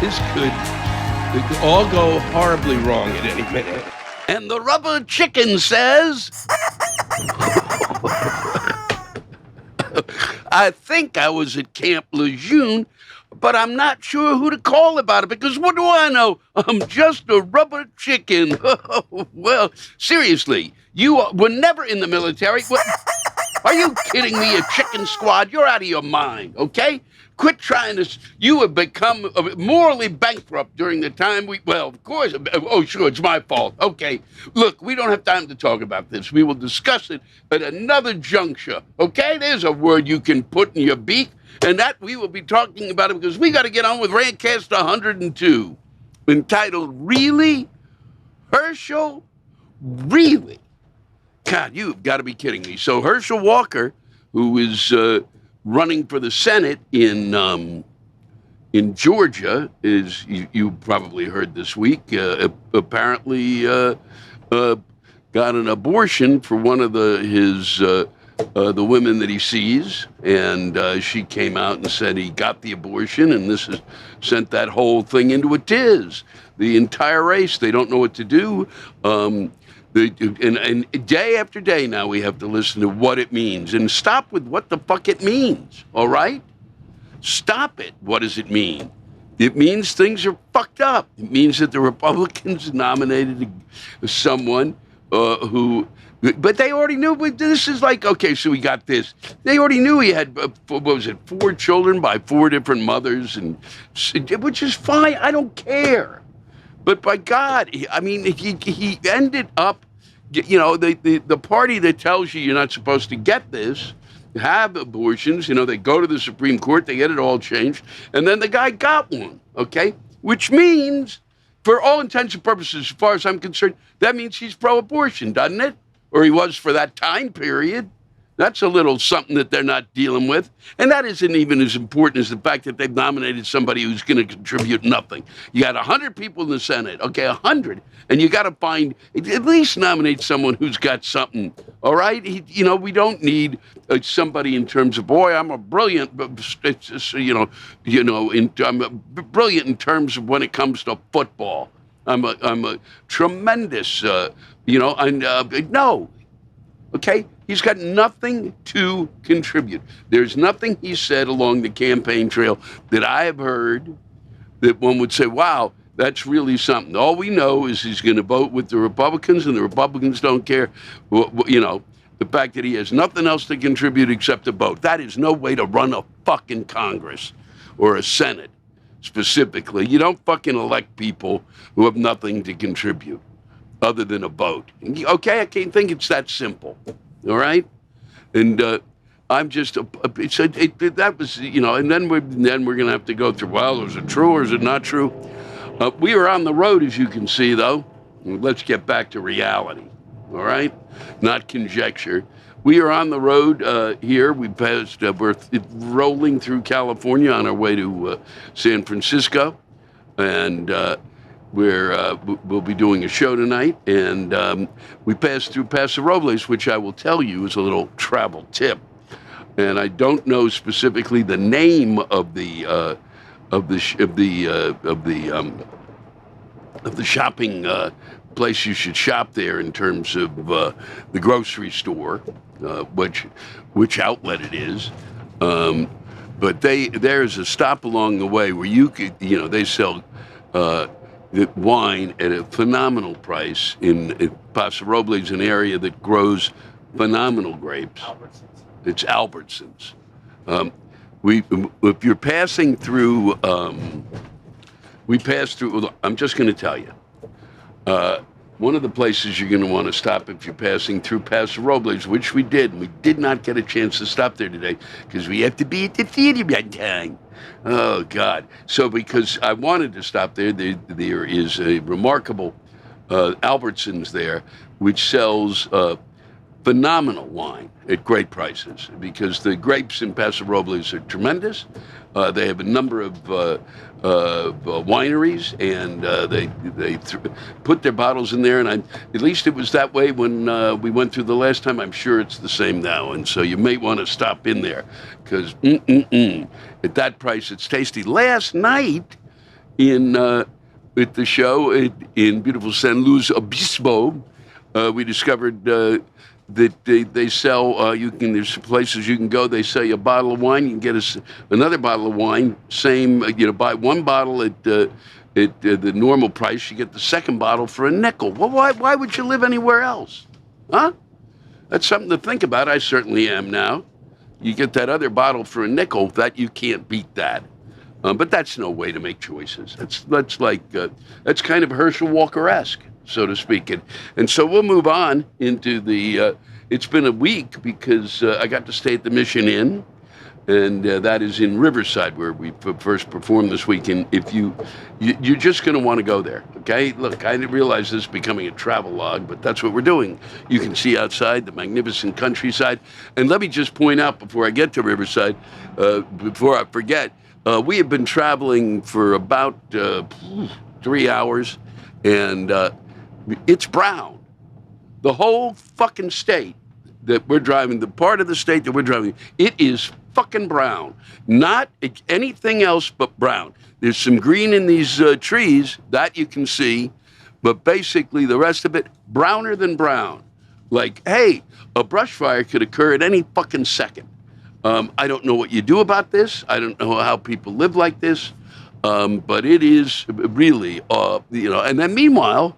This could all go horribly wrong at any minute. And the rubber chicken says, I think I was at Camp Lejeune, but I'm not sure who to call about it because what do I know? I'm just a rubber chicken. Well, seriously, you were never in the military. What? Are you kidding me? A chicken squad? You're out of your mind, okay? Quit trying to... You have become morally bankrupt during the time well, of course. Oh, sure, it's my fault. Okay, look, we don't have time to talk about this. We will discuss it at another juncture, okay? There's a word you can put in your beak, and that we will be talking about it because we got to get on with Rantcast 102, entitled, Really? Hershel? Really? God, you've got to be kidding me. So Hershel Walker, who is running for the Senate in Georgia, is you probably heard this week, apparently got an abortion for one of the women that he sees, and she came out and said he got the abortion, and this has sent that whole thing into a tiz. The entire race, they don't know what to do. And day after day now we have to listen to what it means. And stop with what the fuck it means, all right? Stop it. What does it mean? It means things are fucked up. It means that the Republicans nominated someone who... But they already knew. This is like, okay, so we got this. They already knew he had, 4 children by 4 different mothers, and which is fine. I don't care. But by God, he ended up, the party that tells you you're not supposed to get this, have abortions, they go to the Supreme Court, they get it all changed, and then the guy got one, okay? Which means, for all intents and purposes, as far as I'm concerned, that means he's pro-abortion, doesn't it? Or he was for that time period. That's a little something that they're not dealing with. And that isn't even as important as the fact that they've nominated somebody who's going to contribute nothing. You got 100 people in the Senate, okay, 100. And you got to find, at least nominate someone who's got something, all right? We don't need somebody in terms of, boy, I'm a brilliant, I'm brilliant in terms of when it comes to football. I'm a tremendous, no. Okay? He's got nothing to contribute. There's nothing he said along the campaign trail that I have heard that one would say, wow, that's really something. All we know is he's going to vote with the Republicans, and the Republicans don't care, the fact that he has nothing else to contribute except to vote. That is no way to run a fucking Congress or a Senate, specifically. You don't fucking elect people who have nothing to contribute other than a vote. Okay, I can't think it's that simple. All right, and I'm just that was and then we're gonna have to go through. Well, is it true or is it not true? We are on the road, as you can see, though. Let's get back to reality. All right, not conjecture. We are on the road here. We passed. We're rolling through California on our way to San Francisco, and we'll be doing a show tonight, and we passed through Paso Robles, which I will tell you is a little travel tip. And I don't know specifically the name of the shopping place you should shop there in terms of the grocery store, which outlet it is. But there's a stop along the way where you could, they sell wine at a phenomenal price in Paso Robles, an area that grows phenomenal grapes. Albertsons. It's Albertsons. If you're passing through, we passed through. I'm just going to tell you. One of the places you're going to want to stop if you're passing through Paso Robles, which we did, and we did not get a chance to stop there today because we have to be at the theater by time. Oh, God. So because I wanted to stop there, there is a remarkable Albertsons there, which sells phenomenal wine at great prices because the grapes in Paso Robles are tremendous. They have a number of wineries, and they put their bottles in there. And at least it was that way when we went through the last time. I'm sure it's the same now. And so you may want to stop in there because at that price, it's tasty. Last night, in at the show in beautiful San Luis Obispo. We discovered that they sell. There's places you can go. They sell you a bottle of wine. You can get another bottle of wine. Same. Buy one bottle at the normal price. You get the second bottle for a nickel. Well, why would you live anywhere else? Huh? That's something to think about. I certainly am now. You get that other bottle for a nickel. That you can't beat that. But that's no way to make choices. That's kind of Hershel Walker-esque, so to speak. And so we'll move on into the. It's been a week because I got to stay at the Mission Inn, and that is in Riverside, where we first performed this weekend. If you're just going to want to go there, okay? Look, I didn't realize this is becoming a travel log, but that's what we're doing. You can see outside the magnificent countryside. And let me just point out before I get to Riverside, before I forget, we have been traveling for about 3 hours, and it's brown. The whole fucking state that we're driving, the part of the state that we're driving, it is fucking brown. Not anything else but brown. There's some green in these trees, that you can see, but basically the rest of it, browner than brown. Like, hey, a brush fire could occur at any fucking second. I don't know what you do about this. I don't know how people live like this, but it is really, And then meanwhile,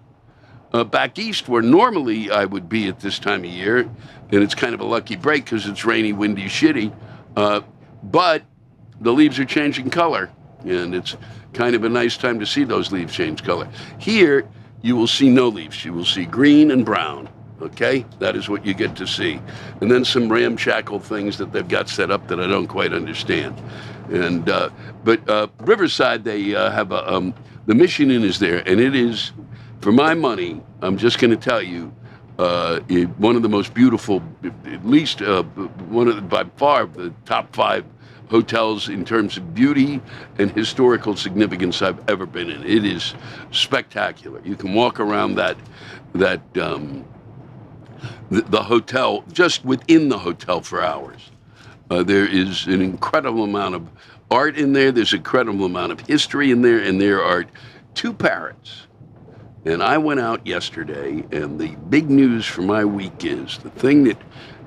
back east, where normally I would be at this time of year, and it's kind of a lucky break because it's rainy, windy, shitty, but the leaves are changing color, and it's kind of a nice time to see those leaves change color. Here, you will see no leaves. You will see green and brown. Okay, that is what you get to see, and then some ramshackle things that they've got set up that I don't quite understand. And but Riverside, they have the Mission Inn is there, and it is, for my money, I'm just going to tell you, one of the most beautiful, at least by far the top 5 hotels in terms of beauty and historical significance I've ever been in. It is spectacular. You can walk around the hotel, just within the hotel for hours. There is an incredible amount of art in there. There's an incredible amount of history in there, and there are 2 parrots. And I went out yesterday, and the big news for my week is the thing that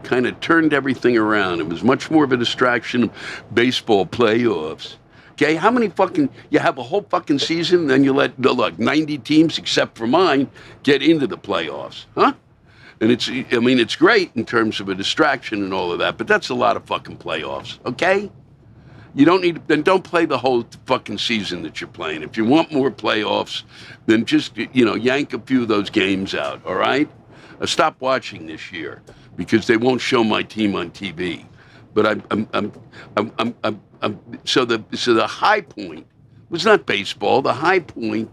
kind of turned everything around. It was much more of a distraction of baseball playoffs. Okay, how many you have a whole fucking season, then you let 90 teams, except for mine, get into the playoffs, huh? And it's great in terms of a distraction and all of that, but that's a lot of fucking playoffs, okay? You don't play the whole fucking season that you're playing. If you want more playoffs, then just, yank a few of those games out, all right? Stop watching this year because they won't show my team on TV. But so the high point was not baseball. The high point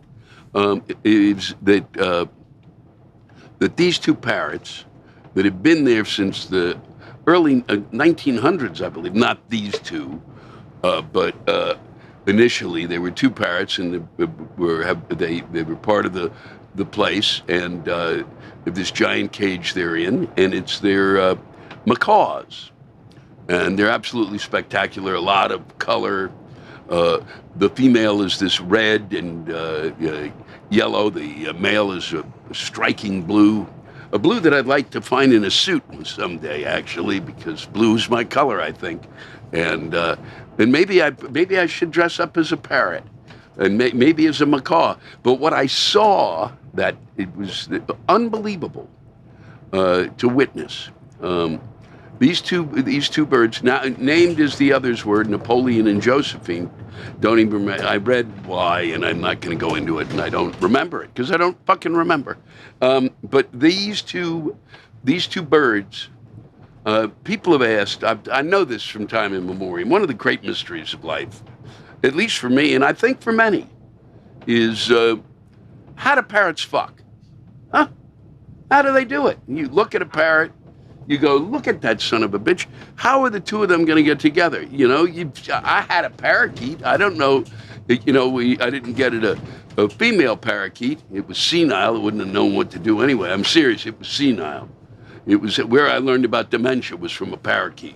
is that these 2 parrots that have been there since the early 1900s, I believe, not these 2, but initially there were 2 parrots, and they were part of the place, and this giant cage they're in, and it's their macaws, and they're absolutely spectacular. A lot of color. The female is this red and yellow. The male is a striking blue, a blue that I'd like to find in a suit someday, actually, because blue's my color, I think. And maybe I should dress up as a parrot, and maybe as a macaw. But what I saw, that it was unbelievable to witness. These two birds, now named as the others were, Napoleon and Josephine, don't even remember. I read why, and I'm not going to go into it, and I don't remember it because I don't fucking remember. But these two birds, people have asked. I know this from time immemorial. One of the great mysteries of life, at least for me, and I think for many, is how do parrots fuck? Huh? How do they do it? You look at a parrot. You go, look at that son of a bitch. How are the 2 of them going to get together? I had a parakeet. I don't know. I didn't get it a female parakeet. It was senile. It wouldn't have known what to do anyway. I'm serious. It was senile. It was where I learned about dementia was from a parakeet.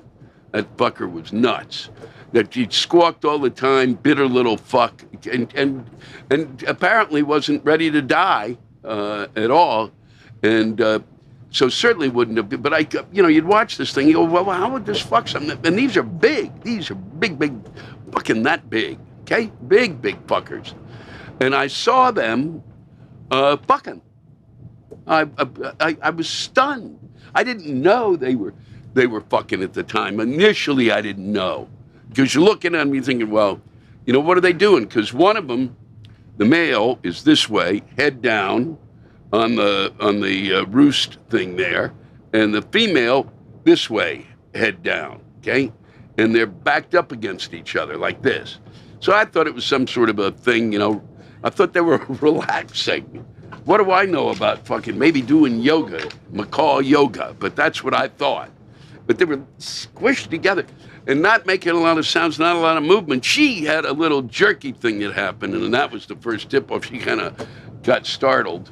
That fucker was nuts. That he squawked all the time, bitter little fuck, and apparently wasn't ready to die at all, and so certainly wouldn't have been. But you'd watch this thing, you go, well, how would this fuck something? And these are big. These are big, fucking that big. Okay, big fuckers. And I saw them fucking. I was stunned. I didn't know they were fucking at the time. Initially, I didn't know, because you're looking at me thinking, well, what are they doing? Because one of them, the male, is this way, head down on the roost thing there, and the female this way, head down. Okay, and they're backed up against each other like this. So I thought it was some sort of a thing. I thought they were relaxing. What do I know about fucking maybe doing yoga, Macaw yoga? But that's what I thought. But they were squished together and not making a lot of sounds, not a lot of movement. She had a little jerky thing that happened, and that was the first tip-off. She kind of got startled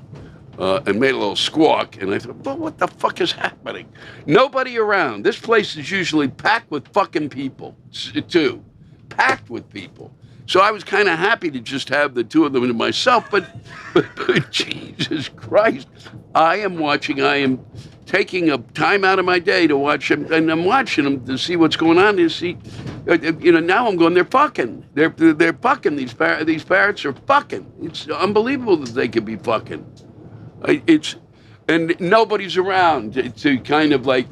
and made a little squawk. And I thought, well, what the fuck is happening? Nobody around. This place is usually packed with fucking people, too. Packed with people. So I was kind of happy to just have the two of them to myself, but Jesus Christ, I am taking a time out of my day to watch them, and I'm watching them to see what's going on. To see, now I'm going, they're fucking. They're fucking. These parrots are fucking. It's unbelievable that they could be fucking. And nobody's around to kind of like,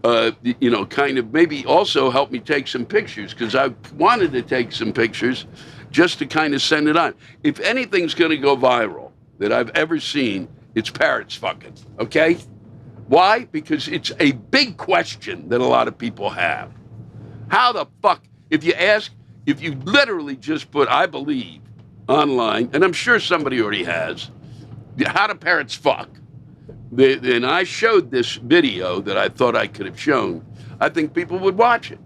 kind of maybe also help me take some pictures, because I wanted to take some pictures just to kind of send it on. If anything's going to go viral that I've ever seen, it's parrots fucking, okay? Why? Because it's a big question that a lot of people have. How the fuck, if you literally just put, I believe, online, and I'm sure somebody already has, how do parrots fuck? And I showed this video that I thought I could have shown. I think people would watch it.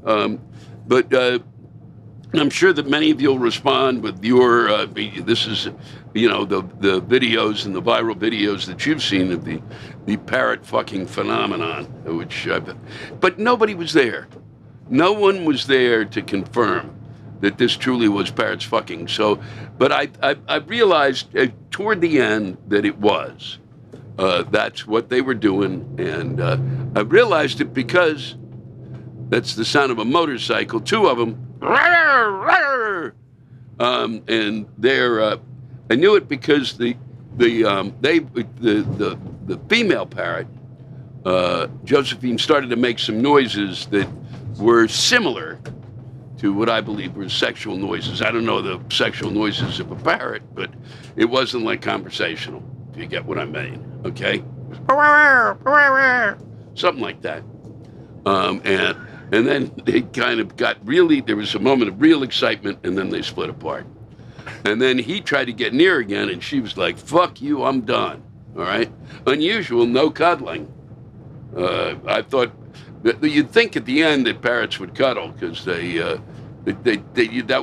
But I'm sure that many of you will respond with your, this is, the videos and the viral videos that you've seen of the parrot fucking phenomenon, but nobody was there. No one was there to confirm that this truly was parrots fucking. So, but I realized toward the end that it was. That's what they were doing, and I realized it because that's the sound of a motorcycle, two of them, and they're. I knew it because the female parrot, Josephine, started to make some noises that were similar to what I believe were sexual noises. I don't know the sexual noises of a parrot, but it wasn't like conversational. If you get what I mean, okay? Something like that. And then they kind of got really, there was a moment of real excitement, and then they split apart. And then he tried to get near again, and she was like, fuck you, I'm done, all right? Unusual, no cuddling. I thought, you'd think at the end that parrots would cuddle, because that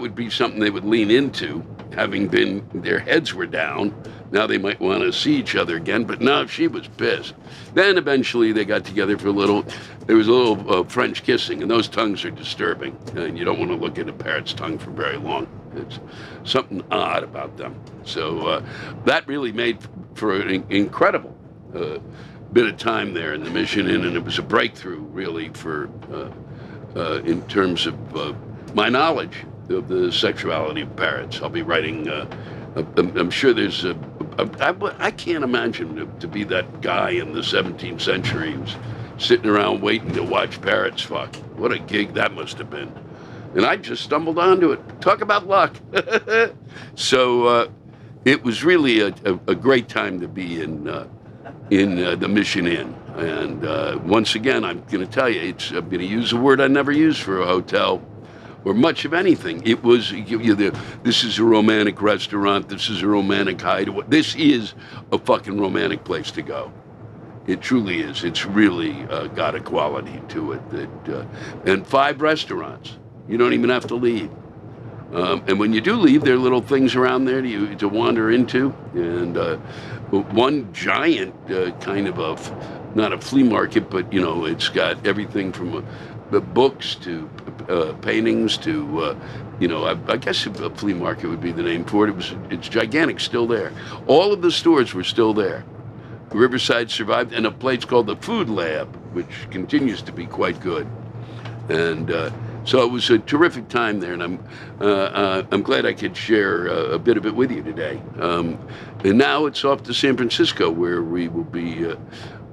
would be something they would lean into, having been, their heads were down. Now they might want to see each other again, but no, she was pissed. Then eventually they got together for a little, there was a little French kissing, and those tongues are disturbing, and you don't want to look at a parrot's tongue for very long. It's something odd about them. So that really made for an incredible bit of time there in the Mission Inn, and it was a breakthrough, really, for in terms of my knowledge of the sexuality of parrots. I'll be writing, I'm sure there's I can't imagine to be that guy in the 17th century who's sitting around waiting to watch parrots fuck. What a gig that must have been. And I just stumbled onto it. Talk about luck. So it was really a great time to be in the Mission Inn. And once again, I'm going to tell you, I'm going to use a word I never use for a hotel or much of anything. It was, this is a romantic restaurant, this is a romantic hideaway, this is a fucking romantic place to go. It truly is. It's really got a quality to it. And 5 restaurants. You don't even have to leave. And when you do leave, there are little things around there to wander into. And one giant kind of not a flea market, but, it's got everything from books to paintings to, I guess a flea market would be the name for it. It's gigantic, still there. All of the stores were still there. Riverside survived, and a place called the Food Lab, which continues to be quite good. And so it was a terrific time there, and I'm glad I could share a bit of it with you today. And now it's off to San Francisco, where we will be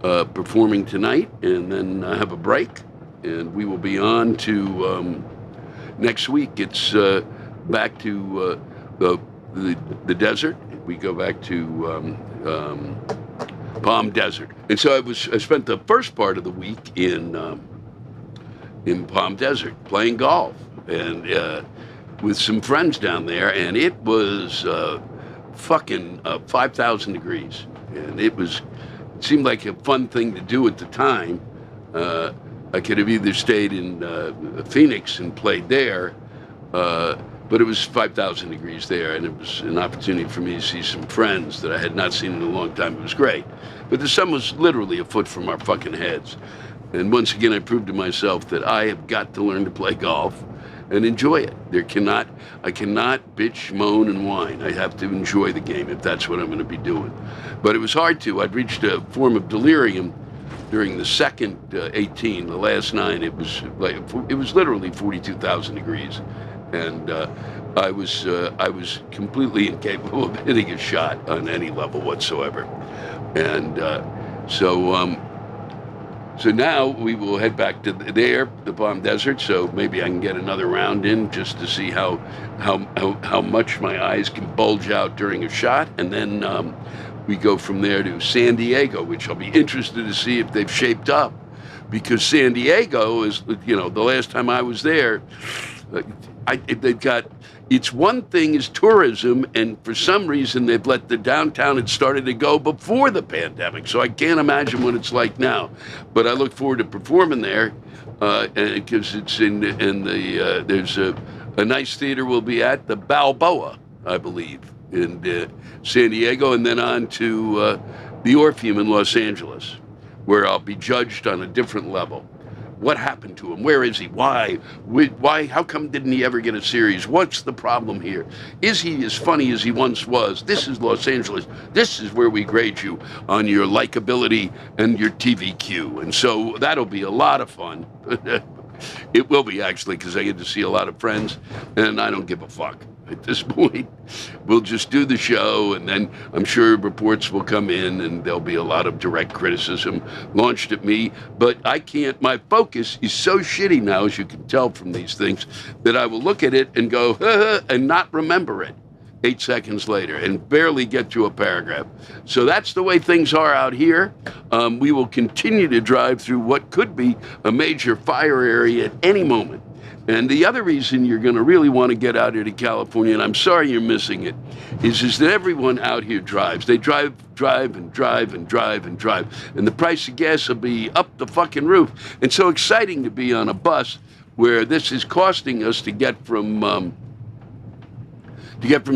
performing tonight, and then have a break, and we will be on to next week. It's back to the desert. We go back to Palm Desert, and so I spent the first part of the week in Palm Desert playing golf and with some friends down there, and it was fucking 5,000 degrees, and it seemed like a fun thing to do at the time. I could have either stayed in Phoenix and played there, but it was 5,000 degrees there, and it was an opportunity for me to see some friends that I had not seen in a long time. It was great. But the sun was literally a foot from our fucking heads. And once again, I proved to myself that I have got to learn to play golf and enjoy it. I cannot bitch, moan, and whine. I have to enjoy the game if that's what I'm going to be doing. But it was hard to. I'd reached a form of delirium during the second 18, the last 9. It was literally 42,000 degrees. And I was completely incapable of hitting a shot on any level whatsoever. And so now we will head back to the Palm Desert. So maybe I can get another round in just to see how much my eyes can bulge out during a shot. And then we go from there to San Diego, which I'll be interested to see if they've shaped up, because San Diego is, the last time I was there, they've got, it's one thing is tourism, and for some reason they've let the downtown had started to go before the pandemic, so I can't imagine what it's like now. But I look forward to performing there, because it's in the there's a nice theater we'll be at, the Balboa, I believe, in San Diego, and then on to the Orpheum in Los Angeles, where I'll be judged on a different level. What happened to him? Where is he? Why? How come didn't he ever get a series? What's the problem here? Is he as funny as he once was? This is Los Angeles. This is where we grade you on your likability and your TVQ. And so that'll be a lot of fun. It will be, actually, because I get to see a lot of friends, and I don't give a fuck. At this point, we'll just do the show, and then I'm sure reports will come in, and there'll be a lot of direct criticism launched at me. But I can't, my focus is so shitty now, as you can tell from these things, that I will look at it and go, and not remember it 8 seconds later, and barely get to a paragraph. So that's the way things are out here. We will continue to drive through what could be a major fire area at any moment. And the other reason you're going to really want to get out here to California, and I'm sorry you're missing it, is that everyone out here drives. They drive. And the price of gas will be up the fucking roof. And so exciting to be on a bus where this is costing us to get from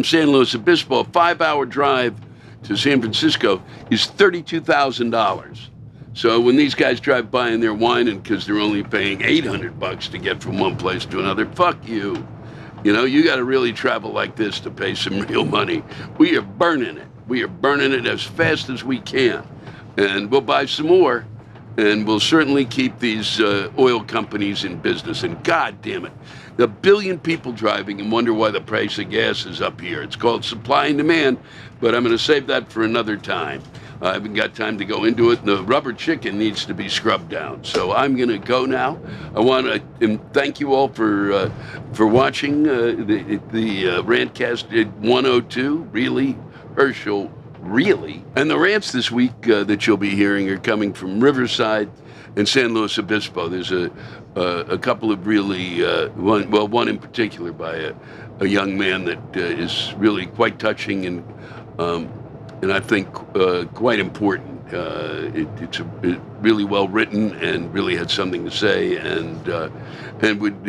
San Luis Obispo, a 5-hour drive to San Francisco is $32,000. So when these guys drive by and they're whining because they're only paying $800 to get from one place to another, fuck you. You got to really travel like this to pay some real money. We are burning it. We are burning it as fast as we can. And we'll buy some more. And we'll certainly keep these oil companies in business. And God damn it, a billion people driving and wonder why the price of gas is up here. It's called supply and demand, but I'm going to save that for another time. I haven't got time to go into it. The rubber chicken needs to be scrubbed down. So I'm going to go now. I want to thank you all for watching the Rantcast 102. Really, Herschel, really. And the rants this week that you'll be hearing are coming from Riverside and San Luis Obispo. There's a couple of really, one in particular by a young man that is really quite touching and I think quite important. It's really well written and really had something to say, and would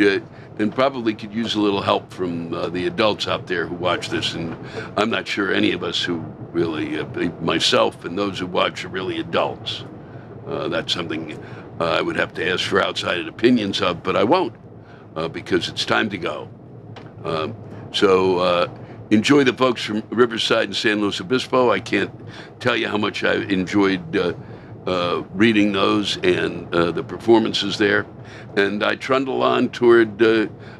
and probably could use a little help from the adults out there who watch this. And I'm not sure any of us who really, myself and those who watch, are really adults. That's something I would have to ask for outside opinions of, but I won't because it's time to go. So enjoy the folks from Riverside and San Luis Obispo. I can't tell you how much I enjoyed reading those and the performances there. And I trundle on toward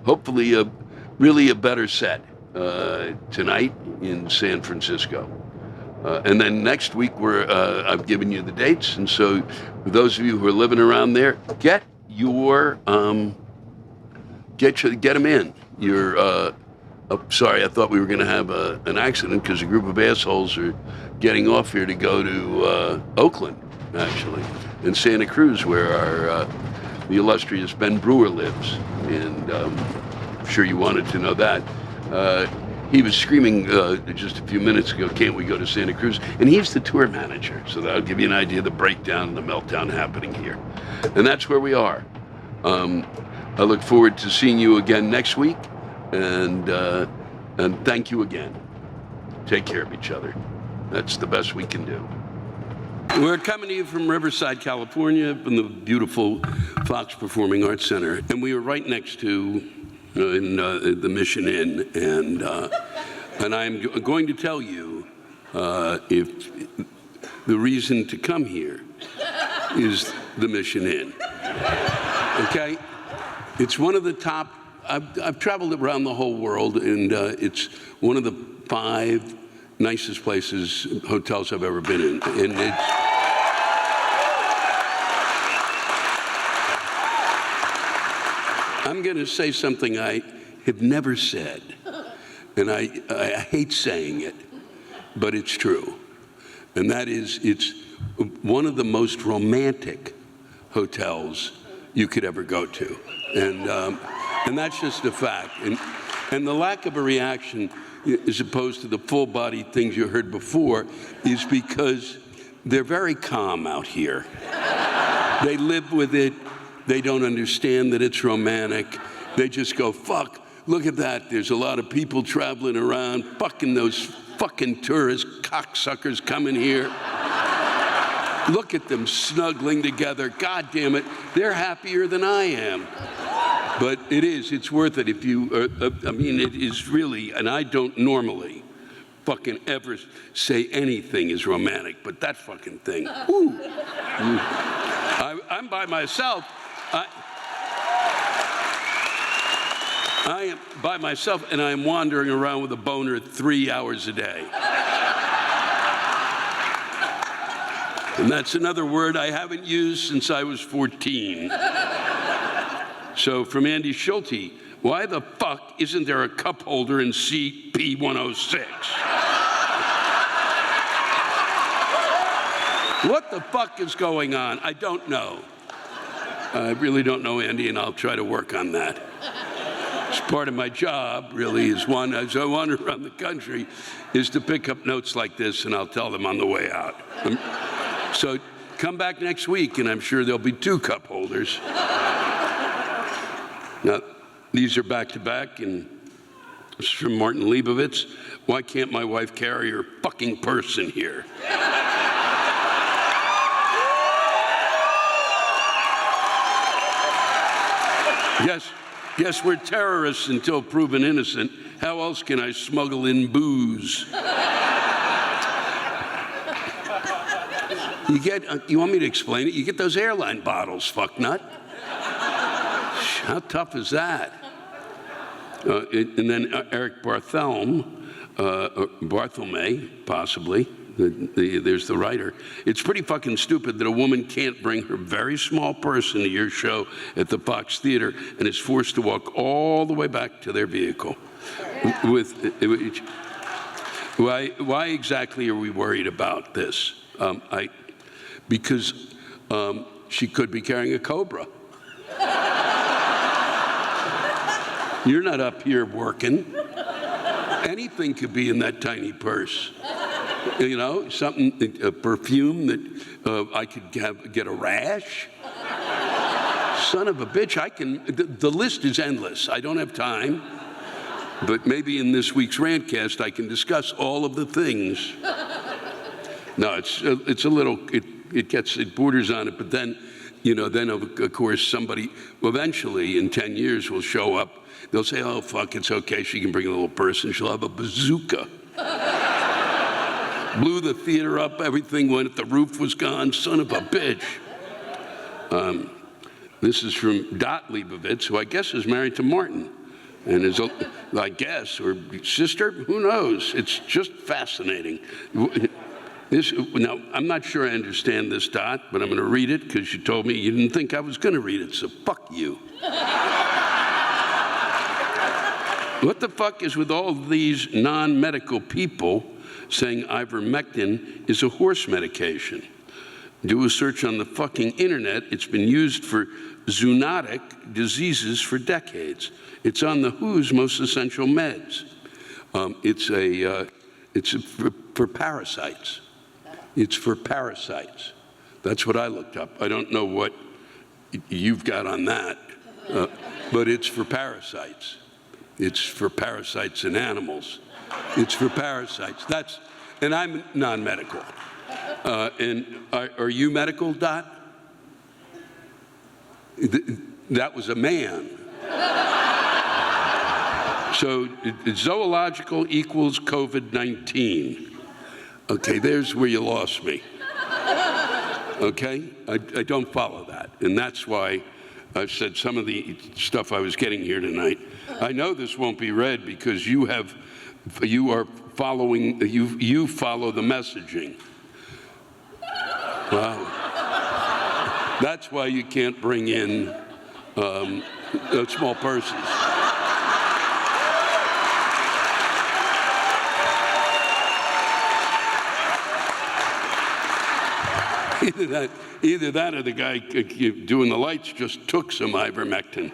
hopefully really a better set tonight in San Francisco. And then next week I've given you the dates, and so for those of you who are living around there, get them in. Sorry, I thought we were going to have an accident because a group of assholes are getting off here to go to Oakland, actually, and Santa Cruz, where the illustrious Ben Brewer lives, and I'm sure you wanted to know that. He was screaming just a few minutes ago, can't we go to Santa Cruz? And he's the tour manager, so that'll give you an idea of the breakdown and the meltdown happening here. And that's where we are. I look forward to seeing you again next week, and thank you again. Take care of each other. That's the best we can do. We're coming to you from Riverside, California, from the beautiful Fox Performing Arts Center, and we are right next to in the Mission Inn, and I'm going to tell you if the reason to come here is the Mission Inn. Okay, it's one of the top. I've traveled around the whole world, and it's one of the 5 nicest hotels I've ever been in, and it's. I'm going to say something I have never said, and I hate saying it, but it's true. And that is, it's one of the most romantic hotels you could ever go to. And that's just a fact. And the lack of a reaction, as opposed to the full-body things you heard before, is because they're very calm out here. They live with it. They don't understand that it's romantic. They just go, fuck, look at that. There's a lot of people traveling around, fucking those fucking tourist cocksuckers coming here. Look at them snuggling together. God damn it, they're happier than I am. But it's worth it if you, it is really, and I don't normally fucking ever say anything is romantic, but that fucking thing, whoo. I'm by myself. I am by myself, and I am wandering around with a boner 3 hours a day. And that's another word I haven't used since I was 14. So from Andy Schulte, why the fuck isn't there a cup holder in CP106? What the fuck is going on? I don't know. I really don't know, Andy, and I'll try to work on that. It's part of my job, really, as I wander around the country, is to pick up notes like this, and I'll tell them on the way out. So come back next week, and I'm sure there'll be 2 cup holders. Now, these are back-to-back, and this is from Martin Leibovitz. Why can't my wife carry her fucking purse in here? Yes, we're terrorists until proven innocent. How else can I smuggle in booze? You want me to explain it? You get those airline bottles, fucknut. How tough is that? And then Eric Barthelme, possibly. There's the writer. It's pretty fucking stupid that a woman can't bring her very small purse into your show at the Fox Theater and is forced to walk all the way back to their vehicle. Why exactly are we worried about this? Because she could be carrying a cobra. You're not up here working. Anything could be in that tiny purse. You know, something, a perfume that I could get a rash. Son of a bitch, the list is endless. I don't have time, but maybe in this week's Rantcast I can discuss all of the things. No, it's a little, it borders on it, but then then of course somebody eventually in 10 years will show up. They'll say, oh, fuck, it's okay. She can bring a little person. She'll have a bazooka. Blew the theater up. Everything went. The roof was gone. Son of a bitch. This is from Dot Leibovitz, who I guess is married to Martin. And is, I guess, or sister, who knows? It's just fascinating. Now, I'm not sure I understand this, Dot, but I'm going to read it because you told me you didn't think I was going to read it, so fuck you. What the fuck is with all these non-medical people saying ivermectin is a horse medication? Do a search on the fucking internet. It's been used for zoonotic diseases for decades. It's on the WHO's most essential meds. It's for parasites. It's for parasites. That's what I looked up. I don't know what you've got on that, but it's for parasites. It's for parasites in animals. It's for parasites. And I'm non-medical. And are you medical, Dot? That was a man. So zoological equals COVID-19. Okay, there's where you lost me. Okay? I don't follow that. And that's why I've said some of the stuff I was getting here tonight. I know this won't be read because you follow the messaging. Wow. That's why you can't bring in small persons. Either that or the guy doing the lights just took some ivermectin.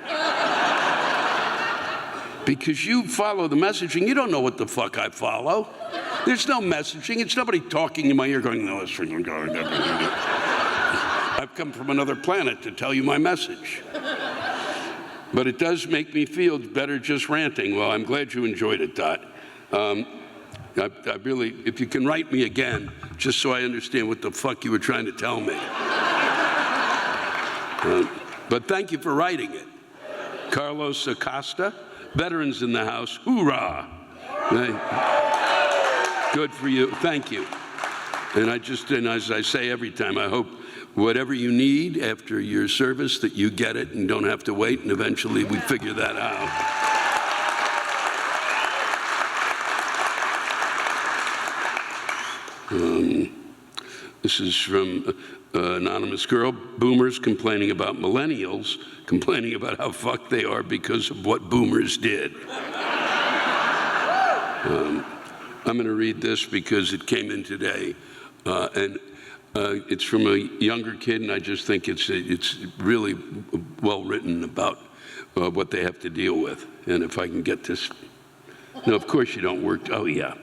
Because you follow the messaging, you don't know what the fuck I follow. There's no messaging. It's nobody talking in my ear going, no, it's freaking going. I've come from another planet to tell you my message. But it does make me feel better just ranting. Well, I'm glad you enjoyed it, Dot. I really, if you can write me again, just so I understand what the fuck you were trying to tell me. But thank you for writing it. Carlos Acosta, veterans in the house, hoorah. Good for you, thank you. And as I say every time, I hope whatever you need after your service that you get it and don't have to wait, and eventually we figure that out. This is from anonymous girl. Boomers complaining about millennials, complaining about how fucked they are because of what boomers did. I'm going to read this because it came in today, and it's from a younger kid, and I just think it's really well written about what they have to deal with. And if I can get this, no, of course you don't work. Oh yeah.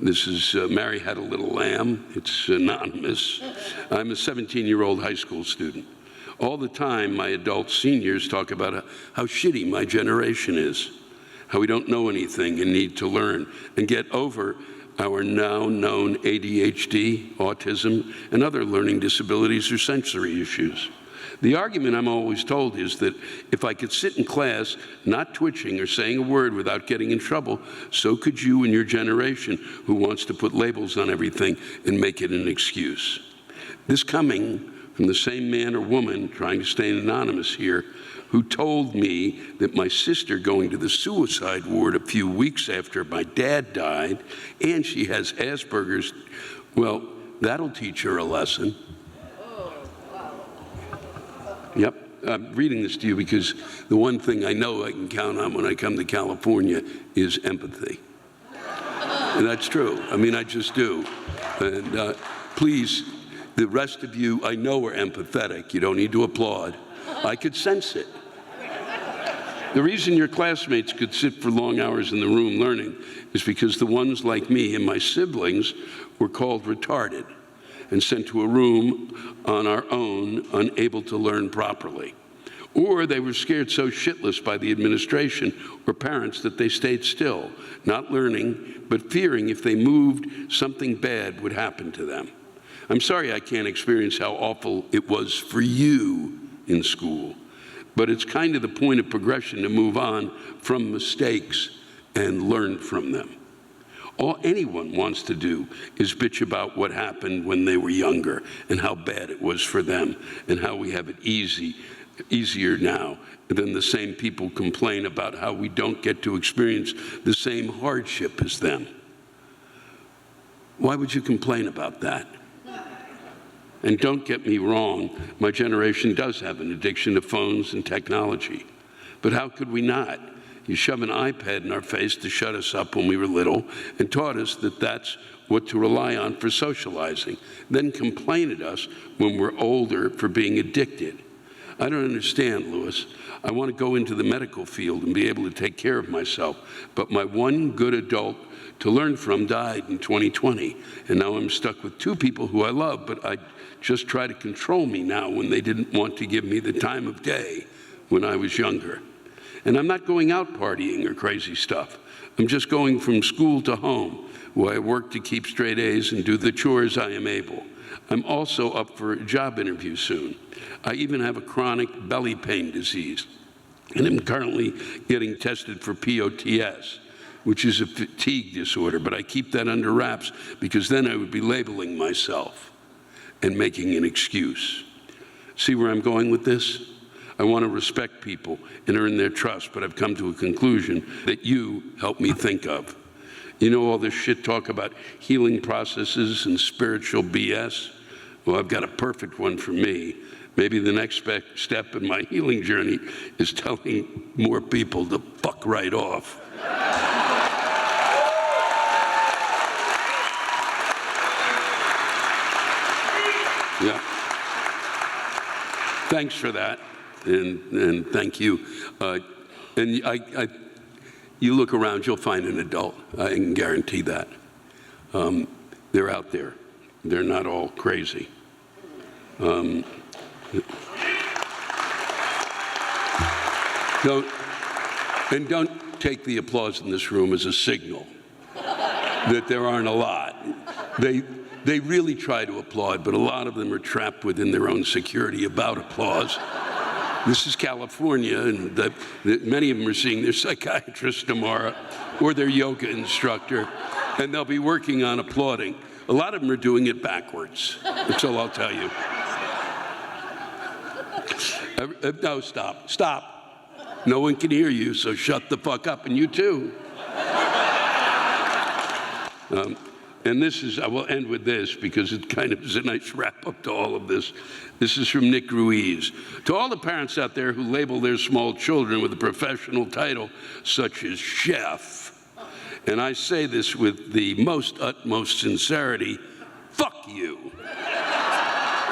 This is Mary Had a Little Lamb. It's anonymous. I'm a 17-year-old high school student. All the time, my adult seniors talk about how shitty my generation is, how we don't know anything and need to learn and get over our now known ADHD, autism, and other learning disabilities or sensory issues. The argument I'm always told is that if I could sit in class not twitching or saying a word without getting in trouble, so could you and your generation who wants to put labels on everything and make it an excuse. This coming from the same man or woman, trying to stay anonymous here, who told me that my sister going to the suicide ward a few weeks after my dad died, and she has Asperger's, well, that'll teach her a lesson. Yep, I'm reading this to you because the one thing I know I can count on when I come to California is empathy. And that's true. I mean, I just do. And please, the rest of you, I know are empathetic. You don't need to applaud. I could sense it. The reason your classmates could sit for long hours in the room learning is because the ones like me and my siblings were called retarded and sent to a room on our own, unable to learn properly. Or they were scared so shitless by the administration or parents that they stayed still, not learning, but fearing if they moved, something bad would happen to them. I'm sorry I can't experience how awful it was for you in school, but it's kind of the point of progression to move on from mistakes and learn from them. All anyone wants to do is bitch about what happened when they were younger and how bad it was for them and how we have it easier now than the same people complain about how we don't get to experience the same hardship as them. Why would you complain about that? And don't get me wrong, my generation does have an addiction to phones and technology. But how could we not? You shove an iPad in our face to shut us up when we were little and taught us that that's what to rely on for socializing, then complain at us when we're older for being addicted. I don't understand, Louis. I want to go into the medical field and be able to take care of myself, but my one good adult to learn from died in 2020, and now I'm stuck with two people who I love, but I just try to control me now when they didn't want to give me the time of day when I was younger. And I'm not going out partying or crazy stuff. I'm just going from school to home, where I work to keep straight A's and do the chores I am able. I'm also up for a job interview soon. I even have a chronic belly pain disease, and I'm currently getting tested for POTS, which is a fatigue disorder, but I keep that under wraps because then I would be labeling myself and making an excuse. See where I'm going with this? I want to respect people and earn their trust, but I've come to a conclusion that you help me think of. You know all this shit talk about healing processes and spiritual BS? Well, I've got a perfect one for me. Maybe the next step in my healing journey is telling more people to fuck right off. Yeah. Thanks for that. And thank you. You look around, you'll find an adult. I can guarantee that. They're out there. They're not all crazy. Don't take the applause in this room as a signal that there aren't a lot. They really try to applaud, but a lot of them are trapped within their own security about applause. This is California, and many of them are seeing their psychiatrist tomorrow or their yoga instructor, and they'll be working on applauding. A lot of them are doing it backwards. That's all I'll tell you. No, stop. No one can hear you, so shut the fuck up, and you too. And this is, I will end with this because it kind of is a nice wrap up to all of this. This is from Nick Ruiz. To all the parents out there who label their small children with a professional title such as chef, and I say this with the utmost sincerity, fuck you.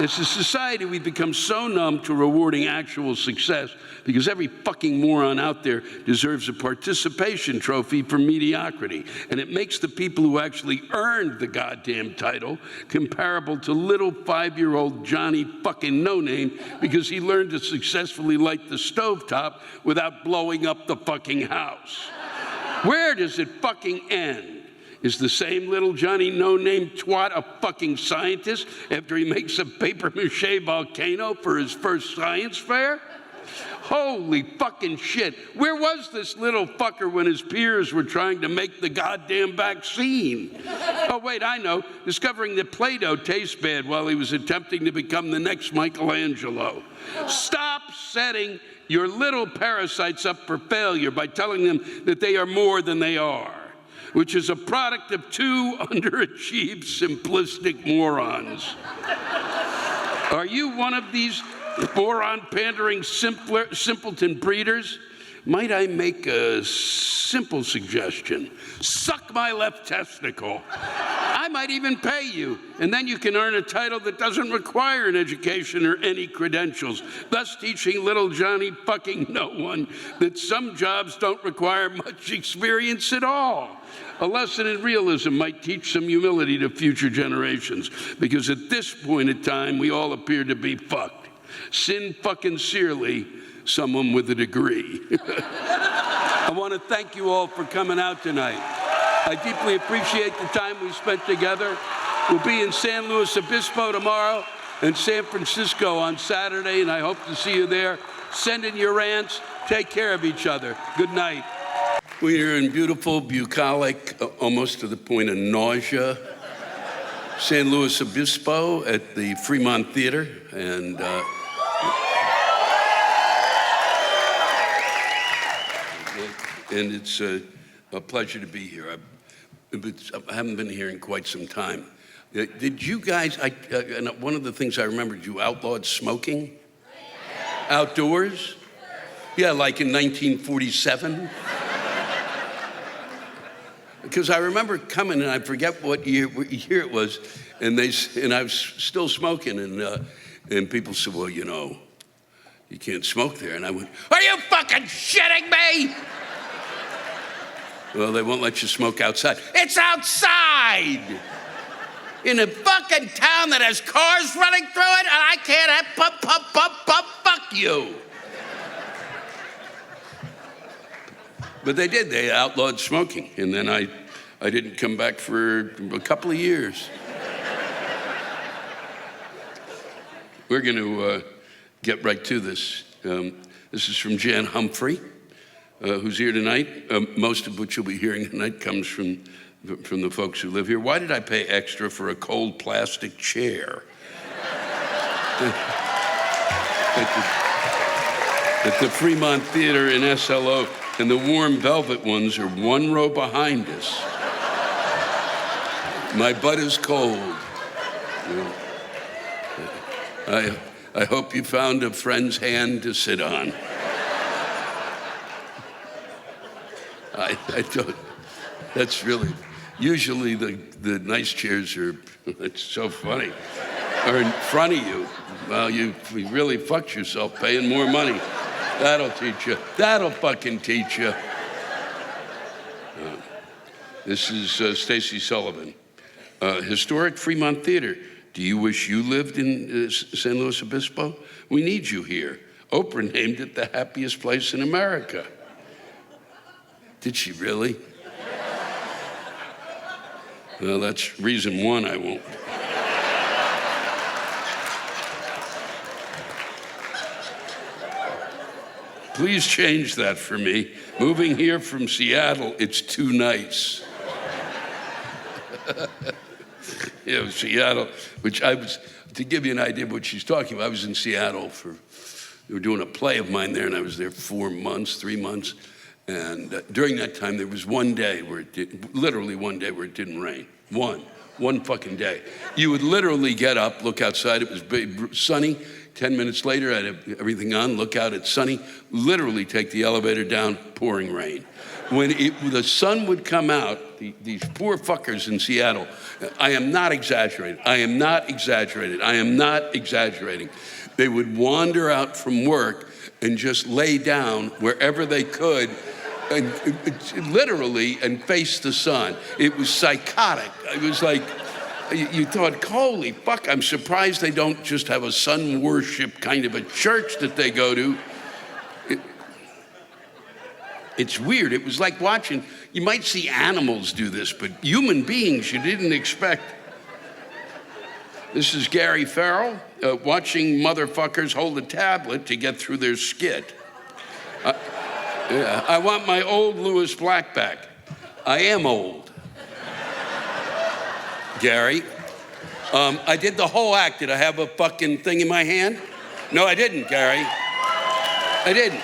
As a society, we've become so numb to rewarding actual success because every fucking moron out there deserves a participation trophy for mediocrity. And it makes the people who actually earned the goddamn title comparable to little 5-year-old Johnny fucking no-name because he learned to successfully light the stovetop without blowing up the fucking house. Where does it fucking end? Is the same little Johnny no-name twat a fucking scientist after he makes a papier-mâché volcano for his first science fair? Holy fucking shit. Where was this little fucker when his peers were trying to make the goddamn vaccine? Oh, wait, I know. Discovering that Play-Doh tastes bad while he was attempting to become the next Michelangelo. Stop setting your little parasites up for failure by telling them that they are more than they are, which is a product of two underachieved, simplistic morons. Are you one of these moron-pandering simpleton breeders? Might I make a simple suggestion? Suck my left testicle. I might even pay you, and then you can earn a title that doesn't require an education or any credentials, thus teaching little Johnny fucking no one that some jobs don't require much experience at all. A lesson in realism might teach some humility to future generations, because at this point in time, we all appear to be fucked. Sin fucking sincerely, someone with a degree. I want to thank you all for coming out tonight. I deeply appreciate the time we spent together. We'll be in San Luis Obispo tomorrow and San Francisco on Saturday, and I hope to see you there. Send in your rants. Take care of each other. Good night. We're in beautiful, bucolic, almost to the point of nausea, San Luis Obispo at the Fremont Theater, and it's a pleasure to be here. I haven't been here in quite some time. Did you guys, and one of the things I remembered, you outlawed smoking outdoors? Yeah, like in 1947. Because I remember coming, and I forget what year it was, and I was still smoking, and people said, well, you know, you can't smoke there. And I went, are you fucking shitting me? Well, they won't let you smoke outside. It's outside! In a fucking town that has cars running through it, and I can't have fuck you. But they did, they outlawed smoking, and then I didn't come back for a couple of years. We're gonna get right to this. This is from Jan Humphrey, who's here tonight. Most of what you'll be hearing tonight comes from the folks who live here. Why did I pay extra for a cold plastic chair? At the Fremont Theater in SLO, and the warm velvet ones are one row behind us. My butt is cold. I hope you found a friend's hand to sit on. I don't, that's really, usually the nice chairs are, it's so funny, are in front of you. Well, you really fucked yourself paying more money. That'll teach you. That'll fucking teach you. This is Stacy Sullivan. Historic Fremont Theater. Do you wish you lived in San Luis Obispo? We need you here. Oprah named it the happiest place in America. Did she really? Well, that's reason one I won't. Please change that for me. Moving here from Seattle, it's too nice. Yeah, Seattle, which I was, to give you an idea of what she's talking about, I was in Seattle they were doing a play of mine there, and I was there 3 months. And during that time, there was one day where literally one day where it didn't rain. One fucking day. You would literally get up, look outside, it was sunny. 10 minutes later, I had everything on, look out, it's sunny. Literally take the elevator down, pouring rain. When the sun would come out, these poor fuckers in Seattle, I am not exaggerating. They would wander out from work and just lay down wherever they could, and literally, and face the sun. It was psychotic. It was like, you thought, holy fuck, I'm surprised they don't just have a sun worship kind of a church that they go to. It's weird. It was like watching, you might see animals do this, but human beings you didn't expect. This is Gary Farrell watching motherfuckers hold a tablet to get through their skit. Yeah, I want my old Louis Black back. I am old. Gary, I did the whole act. Did I have a fucking thing in my hand? No, I didn't, Gary. I didn't.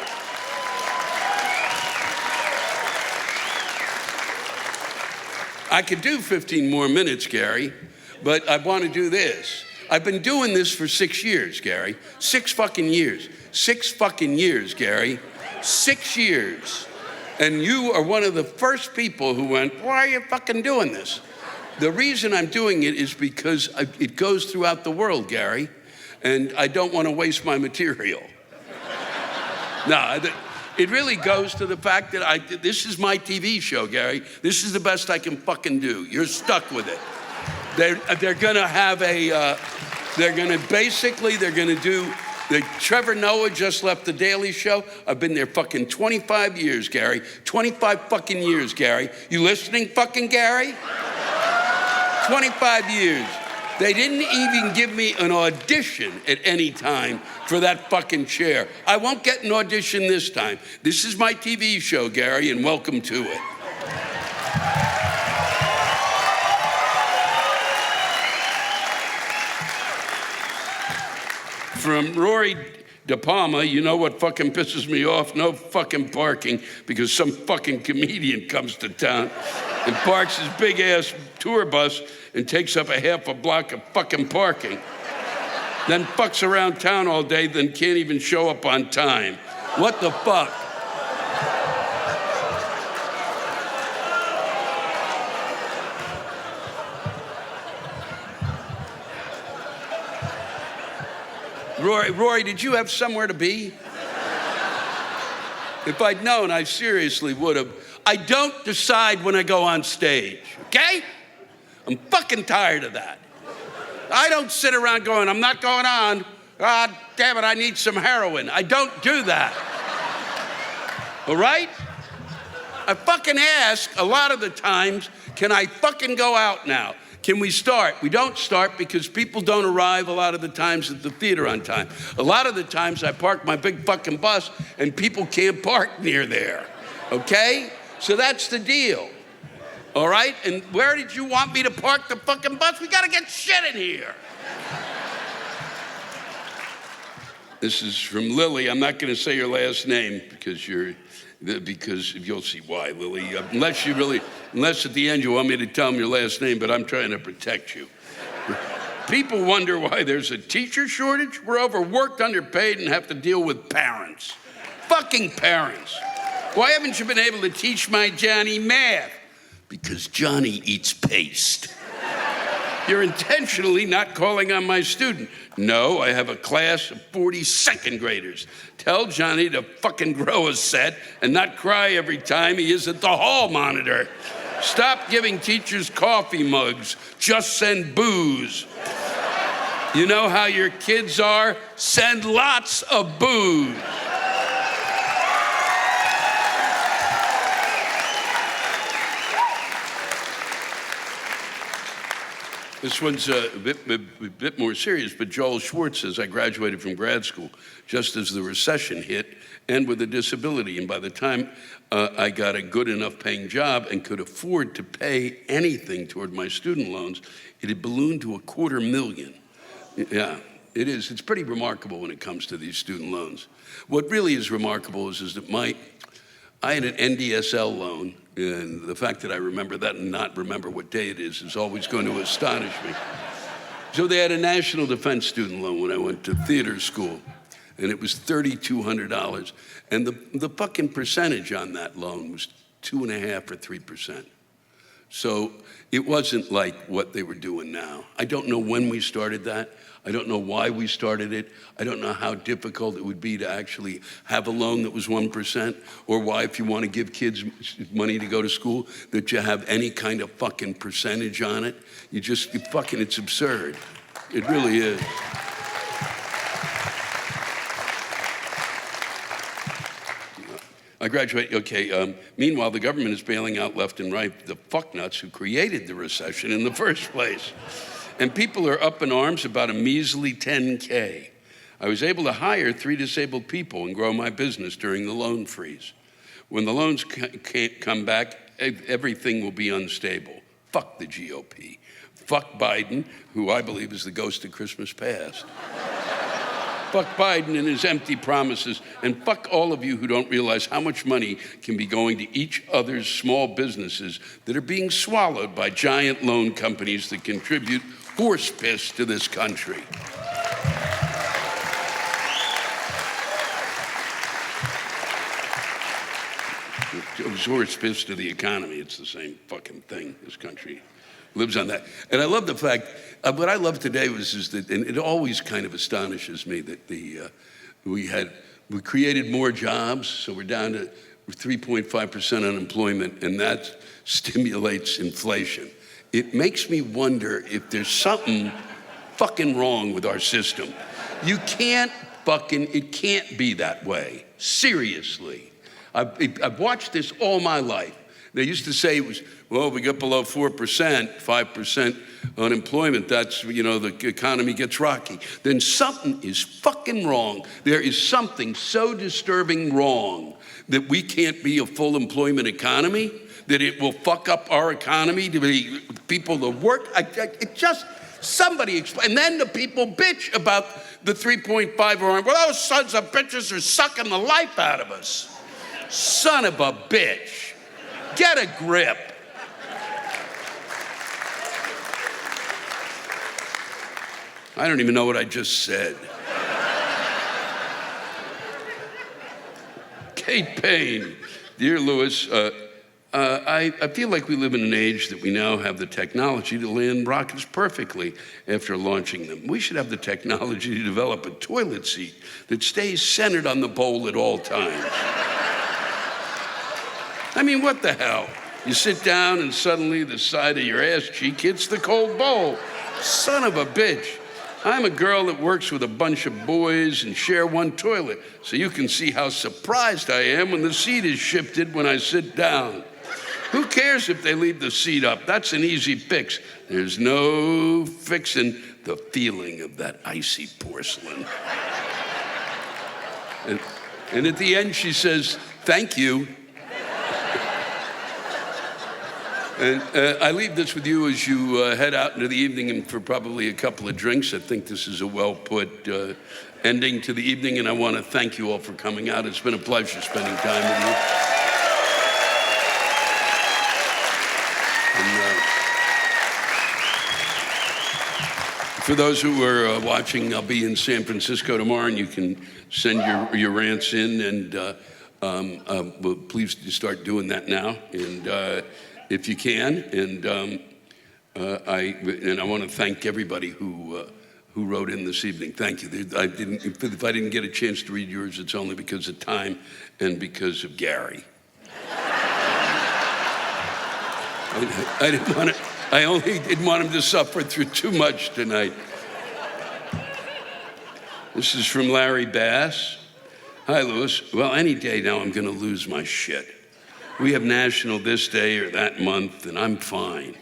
I could do 15 more minutes, Gary, but I want to do this. I've been doing this for 6 years, Gary. 6 fucking years. 6 fucking years, Gary. 6 years. And you are one of the first people who went, why are you fucking doing this? The reason I'm doing it is because it goes throughout the world, Gary, and I don't want to waste my material. No, it really goes to the fact that this is my TV show, Gary. This is the best I can fucking do. You're stuck with it. They're gonna have they're gonna do, Trevor Noah just left the Daily Show. I've been there fucking 25 years, Gary. 25 fucking years, Gary. You listening, fucking Gary? 25 years. They didn't even give me an audition at any time for that fucking chair. I won't get an audition this time. This is my TV show, Gary, and welcome to it. From Rory De Palma, you know what fucking pisses me off? No fucking parking, because some fucking comedian comes to town and parks his big ass tour bus and takes up a half a block of fucking parking. Then fucks around town all day, then can't even show up on time. What the fuck? Rory, did you have somewhere to be? If I'd known, I seriously would have. I don't decide when I go on stage, okay? I'm fucking tired of that. I don't sit around going, I'm not going on. God damn it, I need some heroin. I don't do that. All right? I fucking ask a lot of the times, can I fucking go out now? Can we start? We don't start because people don't arrive a lot of the times at the theater on time. A lot of the times I park my big fucking bus and people can't park near there, okay? So that's the deal, all right? And where did you want me to park the fucking bus? We gotta get shit in here. This is from Lily. I'm not gonna say your last name because you'll see why, Lily. Unless at the end you want me to tell them your last name, but I'm trying to protect you. People wonder why there's a teacher shortage. We're overworked, underpaid, and have to deal with parents. Fucking parents. Why haven't you been able to teach my Johnny math? Because Johnny eats paste. You're intentionally not calling on my student. No, I have a class of 40 second graders. Tell Johnny to fucking grow a set and not cry every time he is at the hall monitor. Stop giving teachers coffee mugs. Just send booze. You know how your kids are? Send lots of booze. This one's a bit more serious, but Joel Schwartz says, I graduated from grad school just as the recession hit and with a disability. And by the time I got a good enough paying job and could afford to pay anything toward my student loans, it had ballooned to $250,000. Yeah, it is. It's pretty remarkable when it comes to these student loans. What really is remarkable is that I had an NDSL loan, and the fact that I remember that and not remember what day it is always going to astonish me. So they had a National Defense student loan when I went to theater school, and it was $3,200. And the fucking percentage on that loan was 2.5 or 3%. So it wasn't like what they were doing now. I don't know when we started that. I don't know why we started it. I don't know how difficult it would be to actually have a loan that was 1%, or why, if you want to give kids money to go to school, that you have any kind of fucking percentage on it. It's absurd. It really is. I graduate, okay. Meanwhile, the government is bailing out left and right the fucknuts who created the recession in the first place. And people are up in arms about a measly $10K. I was able to hire 3 disabled people and grow my business during the loan freeze. When the loans can't come back, everything will be unstable. Fuck the GOP. Fuck Biden, who I believe is the ghost of Christmas past. Fuck Biden and his empty promises, and fuck all of you who don't realize how much money can be going to each other's small businesses that are being swallowed by giant loan companies that contribute horse piss to this country. It was horse piss to the economy. It's the same fucking thing. This country lives on that. And I love the fact, what I love today is that, and it always kind of astonishes me that we created more jobs, so we're down to 3.5% unemployment, and that stimulates inflation. It makes me wonder if there's something fucking wrong with our system. It can't be that way. Seriously. I've watched this all my life. They used to say it was, well, we get below 4%, 5% unemployment, that's, the economy gets rocky. Then something is fucking wrong. There is something so disturbing wrong that we can't be a full employment economy, that it will fuck up our economy to be people to work. Somebody explain. And then the people bitch about the 3.5 or well, those sons of bitches are sucking the life out of us. Son of a bitch. Get a grip. I don't even know what I just said. Kate Payne. Dear Louis, I feel like we live in an age that we now have the technology to land rockets perfectly after launching them. We should have the technology to develop a toilet seat that stays centered on the bowl at all times. I mean, what the hell? You sit down and suddenly the side of your ass cheek hits the cold bowl. Son of a bitch. I'm a girl that works with a bunch of boys and share one toilet, so you can see how surprised I am when the seat is shifted when I sit down. Who cares if they leave the seat up? That's an easy fix. There's no fixing the feeling of that icy porcelain. And at the end, she says, thank you. And I leave this with you as you head out into the evening and for probably a couple of drinks. I think this is a well-put ending to the evening, and I want to thank you all for coming out. It's been a pleasure spending time with you. And, for those who are watching, I'll be in San Francisco tomorrow, and you can send your rants in, and please start doing that now. And if you can, and I want to thank everybody who wrote in this evening. Thank you. If I didn't get a chance to read yours, it's only because of time and because of Gary. I only didn't want him to suffer through too much tonight. This is from Larry Bass. Hi, Louis. Well, any day now I'm going to lose my shit. We have national this day or that month, and I'm fine.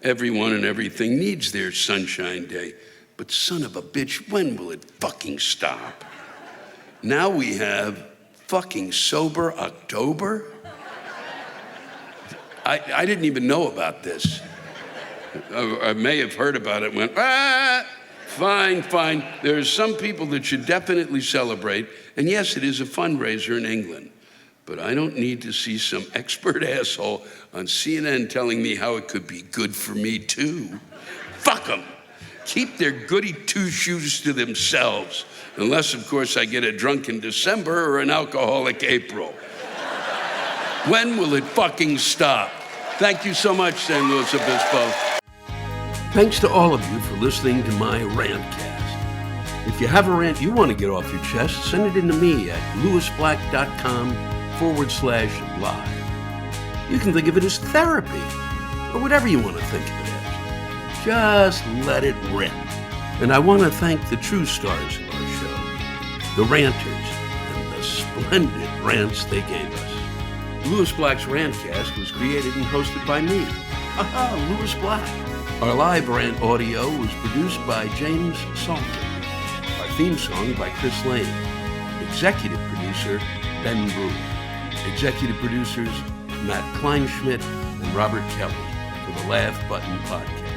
Everyone and everything needs their sunshine day. But son of a bitch, when will it fucking stop? Now we have fucking sober October? I didn't even know about this. I may have heard about it and went, fine. There are some people that should definitely celebrate. And yes, it is a fundraiser in England. But I don't need to see some expert asshole on CNN telling me how it could be good for me too. Fuck them. Keep their goody two-shoes to themselves. Unless, of course, I get a drunken December or an alcoholic April. When will it fucking stop? Thank you so much, San Luis Obispo. Thanks to all of you for listening to my Rantcast. If you have a rant you want to get off your chest, send it in to me at lewisblack.com/live. You can think of it as therapy, or whatever you want to think of it as. Just let it rip. And I want to thank the true stars of our show, the ranters, and the splendid rants they gave us. Louis Black's Rantcast was created and hosted by me, Louis Black. Our live rant audio was produced by James Salter. Our theme song by Chris Lane. Executive producer, Ben Brew. Executive producers, Matt Kleinschmidt and Robert Kelly for the Laugh Button Podcast.